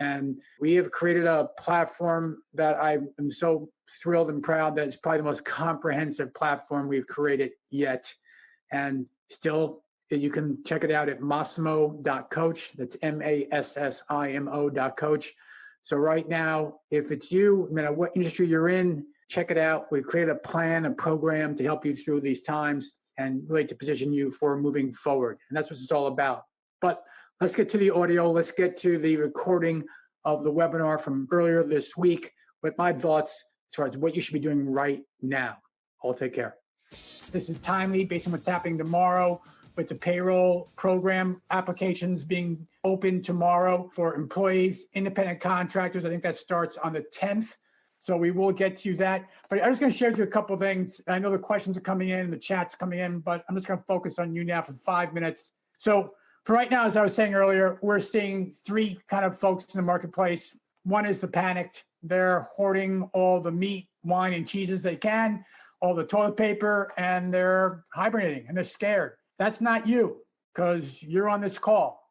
And we have created a platform that I am so thrilled and proud that it's probably the most comprehensive platform we've created yet. And still, you can check it out at massimo.coach. That's massimo.coach. So right now, if it's you, no matter what industry you're in, check it out. We've created a plan, a program to help you through these times and really to position you for moving forward. And that's what it's all about. But let's get to the audio. Let's get to the recording of the webinar from earlier this week with my thoughts as far as what you should be doing right now. All take care. This is timely based on what's happening tomorrow with the payroll program applications being open tomorrow for employees, independent contractors. I think that starts on the 10th. So we will get to that. But I'm just going to share with you a couple of things. I know the questions are coming in, the chat's coming in, but I'm just going to focus on you now for 5 minutes. So for right now, as I was saying earlier, we're seeing three kind of folks in the marketplace. One is the panicked. They're hoarding all the meat, wine, and cheeses they can, all the toilet paper, and they're hibernating and they're scared. That's not you, because you're on this call.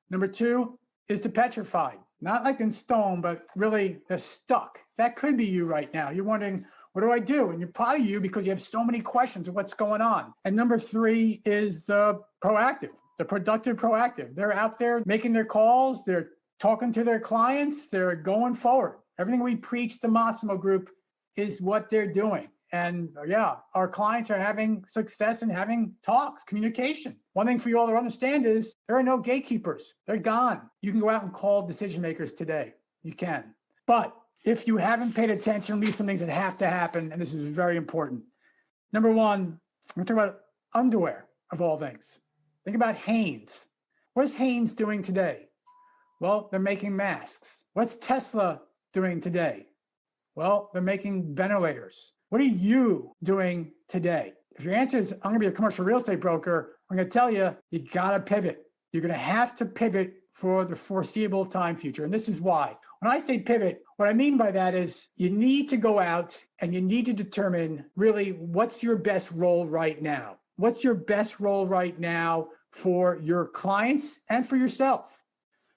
Number two is the petrified. Not like in stone, but really they're stuck. That could be you right now. You're wondering, what do I do? And you're probably you because you have so many questions of what's going on. And number three is the proactive, the productive proactive. They're out there making their calls. They're talking to their clients. They're going forward. Everything we preach, the Massimo Group, is what they're doing. And yeah, our clients are having success in having talks, communication. One thing for you all to understand is there are no gatekeepers. They're gone. You can go out and call decision makers today. You can. But if you haven't paid attention, these are some things that have to happen, and this is very important. Number one, I'm going to talk about underwear, of all things. Think about Hanes. What is Hanes doing today? Well, they're making masks. What's Tesla doing today? Well, they're making ventilators. What are you doing today? If your answer is, I'm going to be a commercial real estate broker, I'm going to tell you, you got to pivot. You're going to have to pivot for the foreseeable time future. And this is why. When I say pivot, what I mean by that is you need to go out and you need to determine really what's your best role right now. What's your best role right now for your clients and for yourself?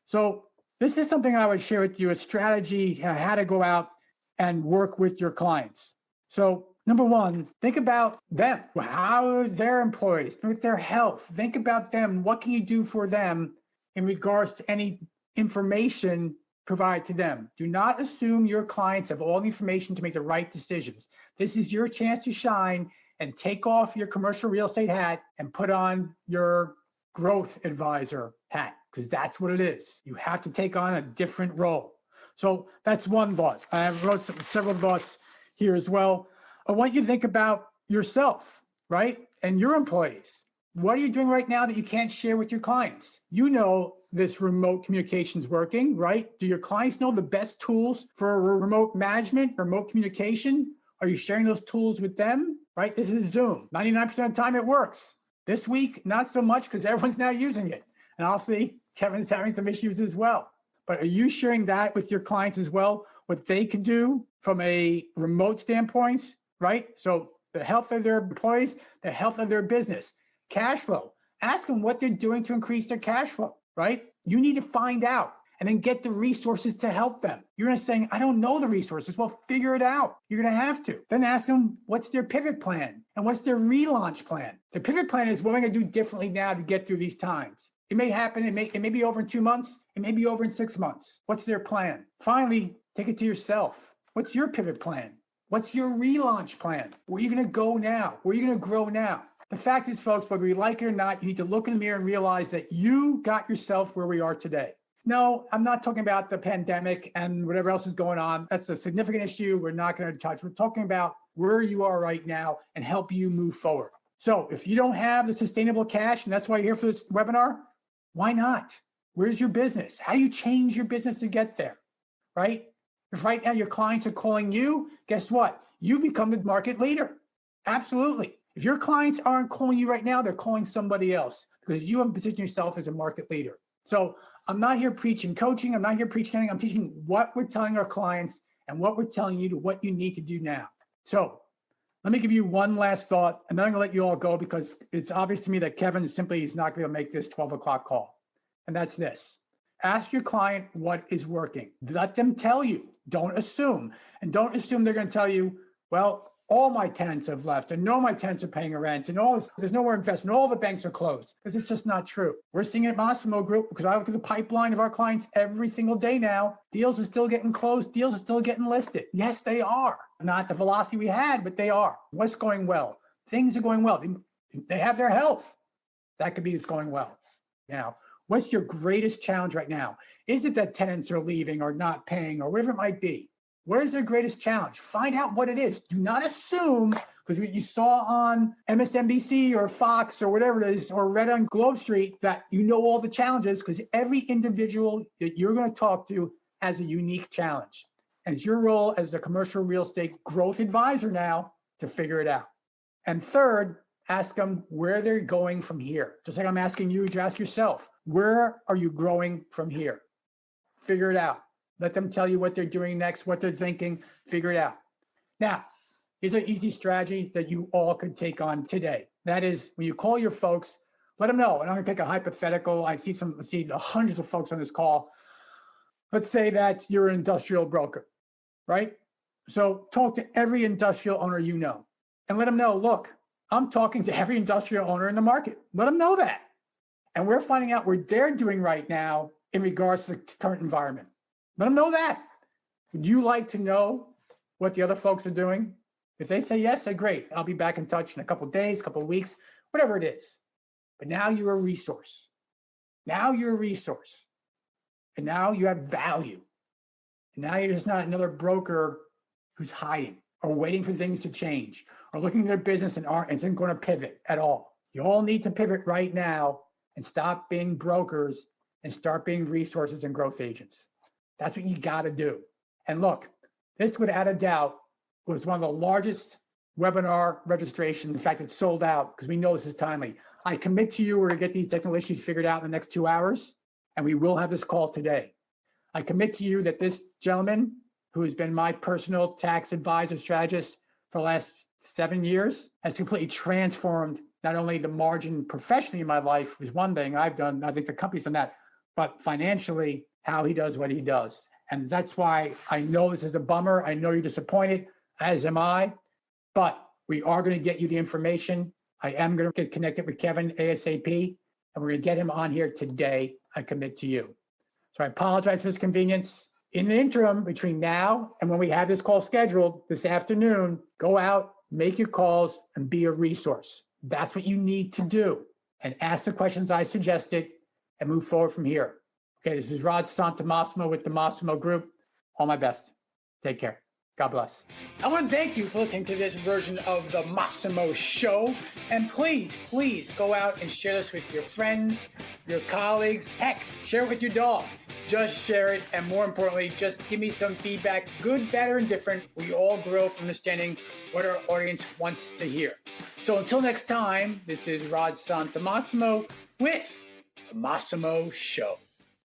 So this is something I would share with you, a strategy, how to go out and work with your clients. So number one, think about them. How are their employees, with their health? Think about them. What can you do for them in regards to any information provided to them? Do not assume your clients have all the information to make the right decisions. This is your chance to shine and take off your commercial real estate hat and put on your growth advisor hat, because that's what it is. You have to take on a different role. So that's one thought. I wrote several thoughts here as well. I want you to think about yourself, right? And your employees. What are you doing right now that you can't share with your clients? You know this remote communication is working, right? Do your clients know the best tools for remote management, remote communication? Are you sharing those tools with them, right? This is Zoom. 99% of the time it works. This week, not so much because everyone's now using it. And obviously, Kevin's having some issues as well. But are you sharing that with your clients as well? What they can do from a remote standpoint, right? So the health of their employees, the health of their business, cash flow. Ask them what they're doing to increase their cash flow, right? You need to find out and then get the resources to help them. You're not saying, I don't know the resources. Well, figure it out. You're going to have to. Then ask them, what's their pivot plan and what's their relaunch plan? The pivot plan is what am I going to do differently now to get through these times? It may happen. It may be over in 2 months. It may be over in 6 months. What's their plan? Finally, take it to yourself. What's your pivot plan? What's your relaunch plan? Where are you going to go now? Where are you going to grow now? The fact is, folks, whether we like it or not, you need to look in the mirror and realize that you got yourself where we are today. No, I'm not talking about the pandemic and whatever else is going on. That's a significant issue we're not going to touch. We're talking about where you are right now and help you move forward. So if you don't have the sustainable cash, and that's why you're here for this webinar, why not? Where's your business? How do you change your business to get there, right? If right now your clients are calling you, guess what? You become the market leader. Absolutely. If your clients aren't calling you right now, they're calling somebody else because you haven't positioned yourself as a market leader. So I'm not here preaching coaching. I'm not here preaching anything. I'm teaching what we're telling our clients and what we're telling you to what you need to do now. So let me give you one last thought, and then I'm going to let you all go because it's obvious to me that Kevin simply is not going to make this 12 o'clock call. And that's this. Ask your client what is working. Let them tell you. Don't assume. And don't assume they're going to tell you, well, all my tenants have left and no, my tenants are paying a rent and there's nowhere to invest and all the banks are closed, because it's just not true. We're seeing it at Massimo Group because I look at the pipeline of our clients every single day now. Deals are still getting closed. Deals are still getting listed. Yes, they are. Not the velocity we had, but they are. What's going well? Things are going well. They have their health. That could be what's going well. Now, what's your greatest challenge right now? Is it that tenants are leaving or not paying or whatever it might be? What is their greatest challenge? Find out what it is. Do not assume, because what you saw on MSNBC or Fox or whatever it is, or read on Globe Street, that you know all the challenges, because every individual that you're going to talk to has a unique challenge. And it's your role as a commercial real estate growth advisor now to figure it out. And third, ask them where they're going from here. Just like I'm asking you to ask yourself, where are you growing from here? Figure it out. Let them tell you what they're doing next, what they're thinking, figure it out. Now, here's an easy strategy that you all could take on today. That is, when you call your folks, let them know. And I'm going to pick a hypothetical. I see the hundreds of folks on this call. Let's say that you're an industrial broker, right? So talk to every industrial owner you know and let them know, look, I'm talking to every industrial owner in the market. Let them know that. And we're finding out what they're doing right now in regards to the current environment. Let them know that. Would you like to know what the other folks are doing? If they say yes, say great. I'll be back in touch in a couple of days, couple of weeks, whatever it is. But now you're a resource. Now you're a resource. And now you have value. And now you're just not another broker who's hiding or waiting for things to change or looking at their business and isn't going to pivot at all. You all need to pivot right now and stop being brokers and start being resources and growth agents. That's what you got to do. And look, this without a doubt was one of the largest webinar registrations. In fact, it's sold out because we know this is timely. I commit to you, we're going to get these technical issues figured out in the next 2 hours, and we will have this call today. I commit to you that this gentleman, who has been my personal tax advisor strategist for the last 7 years, has completely transformed not only the margin professionally in my life, is one thing I've done, I think the company's done that, but financially, how he does what he does. And that's why I know this is a bummer. I know you're disappointed, as am I, but we are going to get you the information. I am going to get connected with Kevin ASAP, and we're going to get him on here today. I commit to you. So I apologize for this inconvenience. In the interim, between now and when we have this call scheduled this afternoon, go out, make your calls, and be a resource. That's what you need to do. And ask the questions I suggested and move forward from here. Okay, this is Rod Santomassimo with the Massimo Group. All my best. Take care. God bless. I want to thank you for listening to this version of the Massimo Show. And please, please go out and share this with your friends, your colleagues. Heck, share it with your dog. Just share it. And more importantly, just give me some feedback, good, bad, or indifferent. We all grow from understanding what our audience wants to hear. So until next time, this is Rod Santomassimo with the Massimo Show.